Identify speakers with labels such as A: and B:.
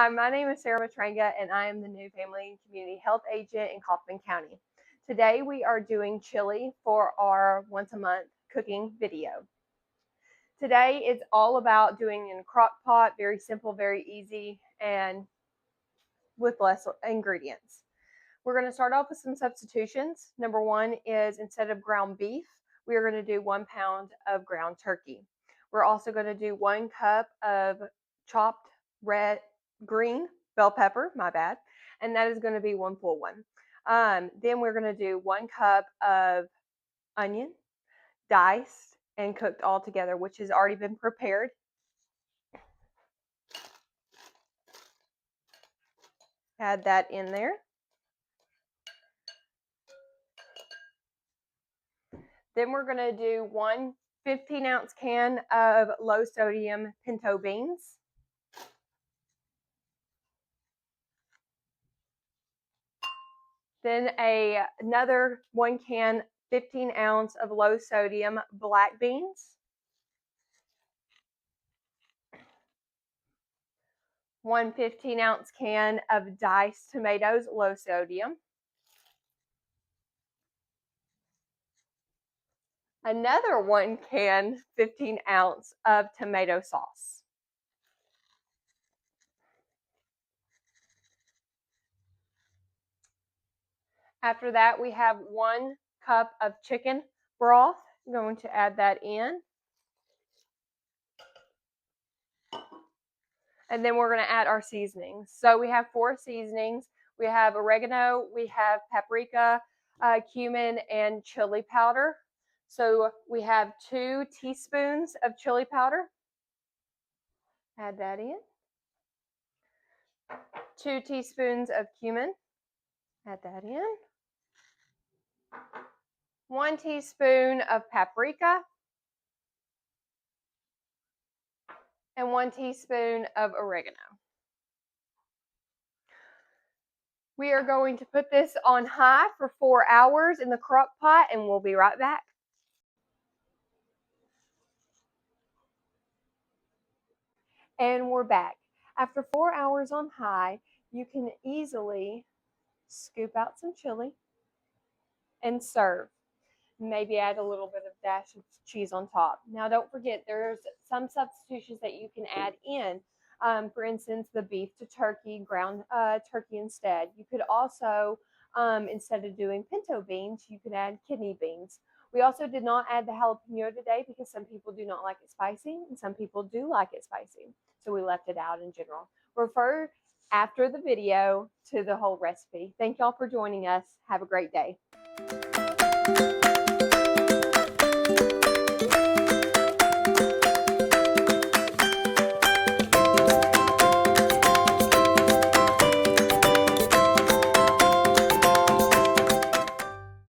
A: Hi, my name is Sarah Matranga, and I am the new Family and Community Health Agent in Kaufman County. Today we are doing chili for our once a month cooking video. Today it's all about doing in a crock pot, very simple, very easy, and with less ingredients. We're going to start off with some substitutions. Number one is instead of ground beef, we are going to do 1 pound of ground turkey. We're also going to do 1 cup of chopped green bell pepper, my bad, and that is going to be 1 full one. Then we're going to do 1 cup of onion, diced and cooked all together, which has already been prepared. Add that in there. Then we're going to do 1 15-ounce can of low sodium pinto beans. Then another 1 can 15-ounce of low sodium black beans. 1 15-ounce can of diced tomatoes, low sodium. Another 1 can 15-ounce of tomato sauce. After that, we have 1 cup of chicken broth. I'm going to add that in. And then we're going to add our seasonings. So we have 4 seasonings. We have oregano, we have paprika, cumin, and chili powder. So we have 2 teaspoons of chili powder. Add that in. 2 teaspoons of cumin. Add that in. 1 teaspoon of paprika. And 1 teaspoon of oregano. We are going to put this on high for 4 hours in the crock pot, and we'll be right back. And we're back. After 4 hours on high, you can easily scoop out some chili and serve. Maybe add a little bit of dash of cheese on top. Now, don't forget, there's some substitutions that you can add in. For instance, the beef to turkey, ground turkey instead. You could also, instead of doing pinto beans, you could add kidney beans. We also did not add the jalapeno today because some people do not like it spicy and some people do like it spicy. So we left it out in general. Refer after the video to the whole recipe. Thank y'all for joining us. Have a great day.